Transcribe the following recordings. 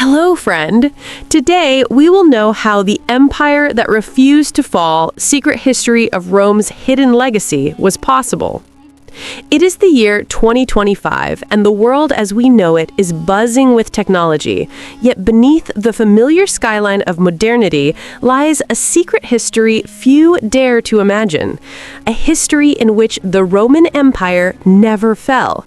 Hello, friend. Today, we will know how the empire that refused to fall, secret history of Rome's hidden legacy, was possible. It is the year 2025, and the world as we know it is buzzing with technology. Yet beneath the familiar skyline of modernity lies a secret history few dare to imagine. A history in which the Roman Empire never fell.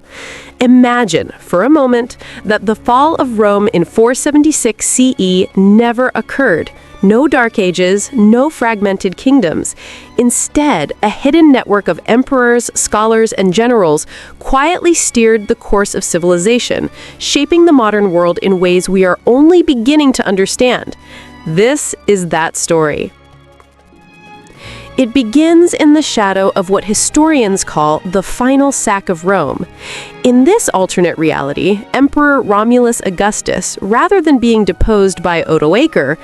Imagine, for a moment, that the fall of Rome in 476 CE never occurred. No Dark Ages, no fragmented kingdoms. Instead, a hidden network of emperors, scholars, and generals quietly steered the course of civilization, shaping the modern world in ways we are only beginning to understand. This is that story. It begins in the shadow of what historians call the final sack of Rome. In this alternate reality, Emperor Romulus Augustus, rather than being deposed by Odoacer,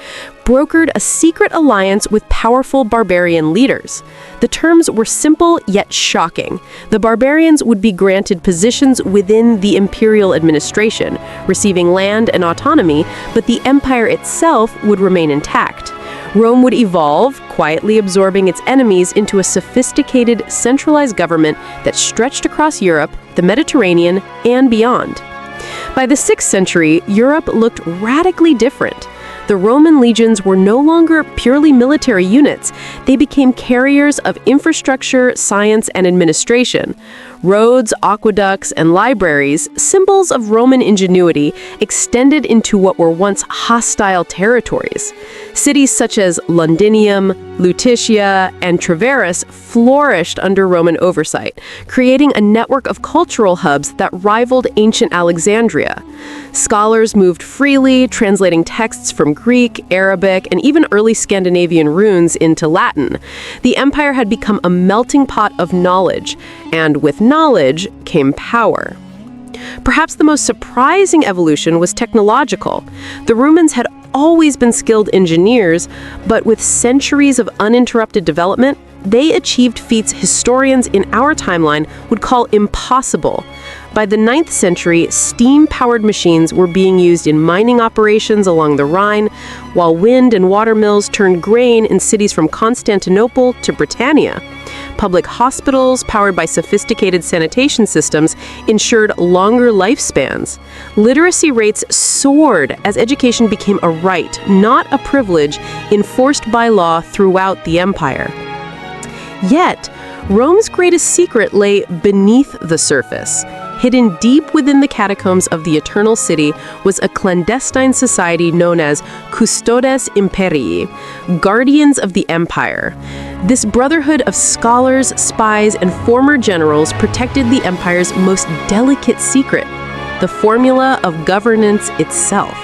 brokered a secret alliance with powerful barbarian leaders. The terms were simple yet shocking. The barbarians would be granted positions within the imperial administration, receiving land and autonomy, but the empire itself would remain intact. Rome would evolve, quietly absorbing its enemies into a sophisticated, centralized government that stretched across Europe, the Mediterranean, and beyond. By the 6th century, Europe looked radically different. The Roman legions were no longer purely military units. They became carriers of infrastructure, science, and administration. Roads, aqueducts, and libraries, symbols of Roman ingenuity, extended into what were once hostile territories. Cities such as Londinium, Lutetia, and Treverus flourished under Roman oversight, creating a network of cultural hubs that rivaled ancient Alexandria. Scholars moved freely, translating texts from Greek, Arabic, and even early Scandinavian runes into Latin. The empire had become a melting pot of knowledge, and with knowledge came power. Perhaps the most surprising evolution was technological. The Romans had always been skilled engineers, but with centuries of uninterrupted development, they achieved feats historians in our timeline would call impossible. By the 9th century, steam-powered machines were being used in mining operations along the Rhine, while wind and water mills turned grain in cities from Constantinople to Britannia. Public hospitals, powered by sophisticated sanitation systems, ensured longer lifespans. Literacy rates soared as education became a right, not a privilege, enforced by law throughout the empire. Yet, Rome's greatest secret lay beneath the surface. Hidden deep within the catacombs of the Eternal City was a clandestine society known as Custodes Imperii, guardians of the empire. This brotherhood of scholars, spies, and former generals protected the empire's most delicate secret, the formula of governance itself.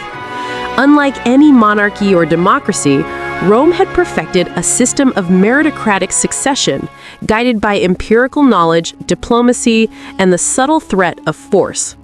Unlike any monarchy or democracy, Rome had perfected a system of meritocratic succession, guided by empirical knowledge, diplomacy, and the subtle threat of force.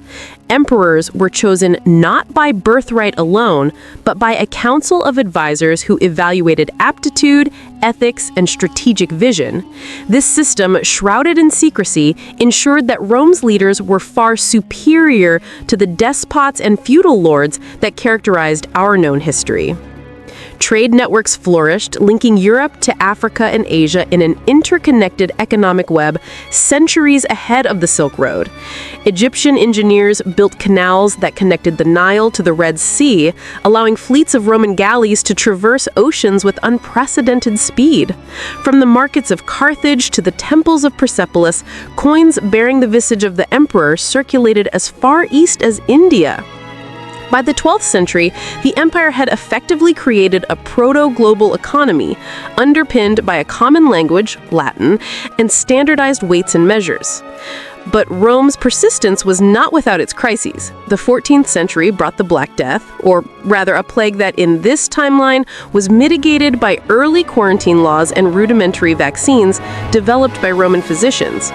Emperors were chosen not by birthright alone, but by a council of advisors who evaluated aptitude, ethics, and strategic vision. This system, shrouded in secrecy, ensured that Rome's leaders were far superior to the despots and feudal lords that characterized our known history. Trade networks flourished, linking Europe to Africa and Asia in an interconnected economic web centuries ahead of the Silk Road. Egyptian engineers built canals that connected the Nile to the Red Sea, allowing fleets of Roman galleys to traverse oceans with unprecedented speed. From the markets of Carthage to the temples of Persepolis, coins bearing the visage of the emperor circulated as far east as India. By the 12th century, the empire had effectively created a proto-global economy, underpinned by a common language, Latin, and standardized weights and measures. But Rome's persistence was not without its crises. The 14th century brought the Black Death, or rather a plague that in this timeline was mitigated by early quarantine laws and rudimentary vaccines developed by Roman physicians.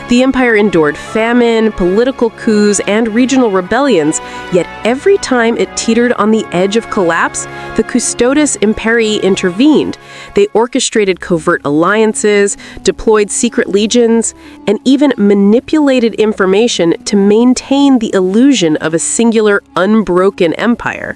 The empire endured famine, political coups, and regional rebellions, yet every time it teetered on the edge of collapse, the Custodes Imperii intervened. They orchestrated covert alliances, deployed secret legions, and even manipulated information to maintain the illusion of a singular, unbroken empire.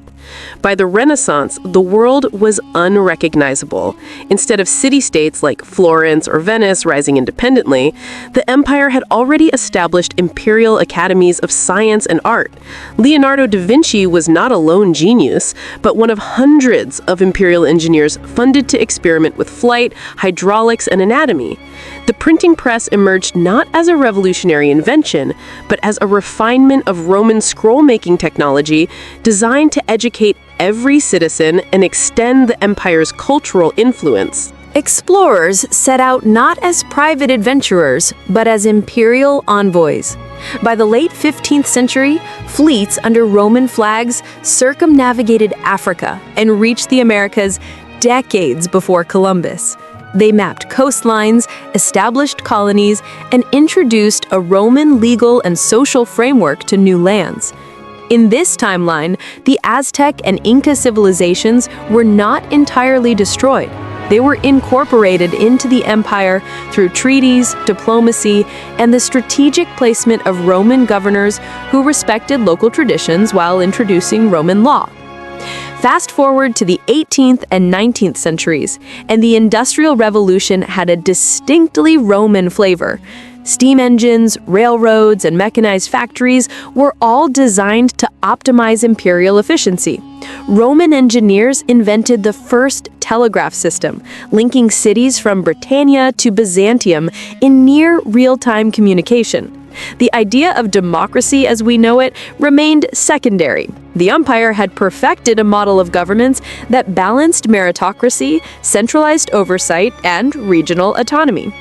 By the Renaissance, the world was unrecognizable. Instead of city-states like Florence or Venice rising independently, the empire had already established imperial academies of science and art. Leonardo da Vinci was not a lone genius, but one of hundreds of imperial engineers funded to experiment with flight, hydraulics, and anatomy. The printing press emerged not as a revolutionary invention, but as a refinement of Roman scroll-making technology designed to educate every citizen and extend the empire's cultural influence. Explorers set out not as private adventurers, but as imperial envoys. By the late 15th century, fleets under Roman flags circumnavigated Africa and reached the Americas decades before Columbus. They mapped coastlines, established colonies, and introduced a Roman legal and social framework to new lands. In this timeline, the Aztec and Inca civilizations were not entirely destroyed. They were incorporated into the empire through treaties, diplomacy, and the strategic placement of Roman governors who respected local traditions while introducing Roman law. Fast forward to the 18th and 19th centuries, and the Industrial Revolution had a distinctly Roman flavor. Steam engines, railroads, and mechanized factories were all designed to optimize imperial efficiency. Roman engineers invented the first telegraph system, linking cities from Britannia to Byzantium in near real-time communication. The idea of democracy as we know it remained secondary. The empire had perfected a model of governance that balanced meritocracy, centralized oversight, and regional autonomy.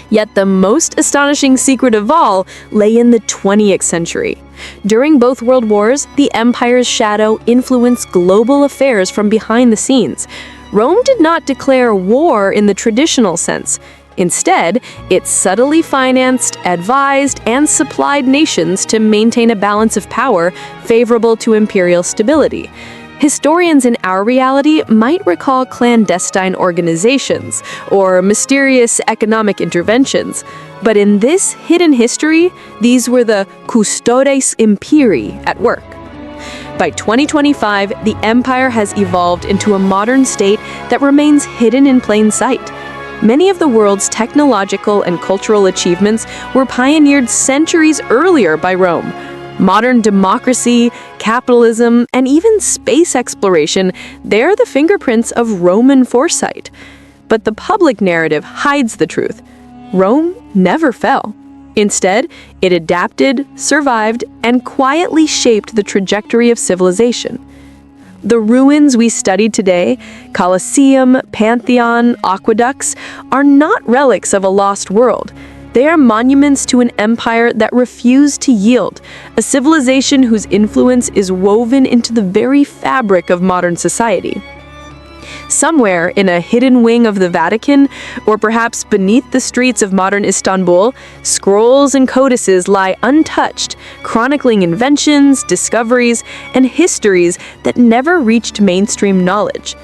Yet the most astonishing secret of all lay in the 20th century. During both World Wars, the empire's shadow influenced global affairs from behind the scenes. Rome did not declare war in the traditional sense. Instead, it subtly financed, advised, and supplied nations to maintain a balance of power favorable to imperial stability. Historians in our reality might recall clandestine organizations or mysterious economic interventions, but in this hidden history, these were the Custodes Imperii at work. By 2025, the empire has evolved into a modern state that remains hidden in plain sight. Many of the world's technological and cultural achievements were pioneered centuries earlier by Rome. Modern democracy, capitalism, and even space exploration, they're the fingerprints of Roman foresight. But the public narrative hides the truth. Rome never fell. Instead, it adapted, survived, and quietly shaped the trajectory of civilization. The ruins we study today, Colosseum, Pantheon, aqueducts, are not relics of a lost world. They are monuments to an empire that refused to yield, a civilization whose influence is woven into the very fabric of modern society. Somewhere in a hidden wing of the Vatican, or perhaps beneath the streets of modern Istanbul, scrolls and codices lie untouched, chronicling inventions, discoveries, and histories that never reached mainstream knowledge.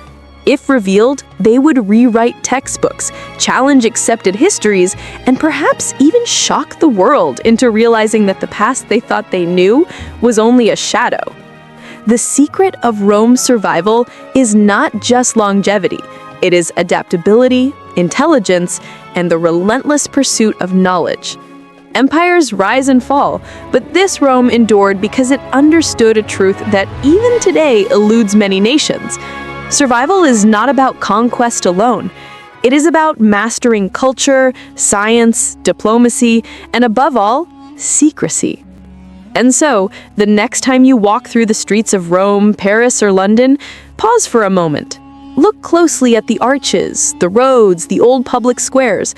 If revealed, they would rewrite textbooks, challenge accepted histories, and perhaps even shock the world into realizing that the past they thought they knew was only a shadow. The secret of Rome's survival is not just longevity. It is adaptability, intelligence, and the relentless pursuit of knowledge. Empires rise and fall, but this Rome endured because it understood a truth that even today eludes many nations. Survival is not about conquest alone. It is about mastering culture, science, diplomacy, and above all, secrecy. And so, the next time you walk through the streets of Rome, Paris, or London, pause for a moment. Look closely at the arches, the roads, the old public squares.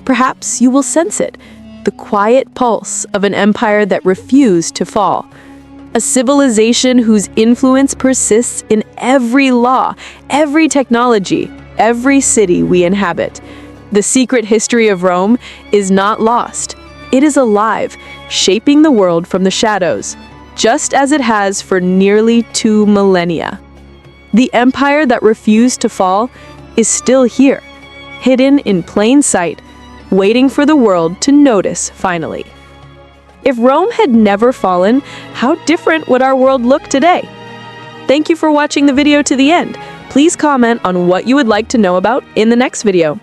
Perhaps you will sense it, the quiet pulse of an empire that refused to fall. A civilization whose influence persists in every law, every technology, every city we inhabit. The secret history of Rome is not lost. It is alive, shaping the world from the shadows, just as it has for nearly 2 millennia. The empire that refused to fall is still here, hidden in plain sight, waiting for the world to notice finally. If Rome had never fallen, how different would our world look today? Thank you for watching the video to the end. Please comment on what you would like to know about in the next video.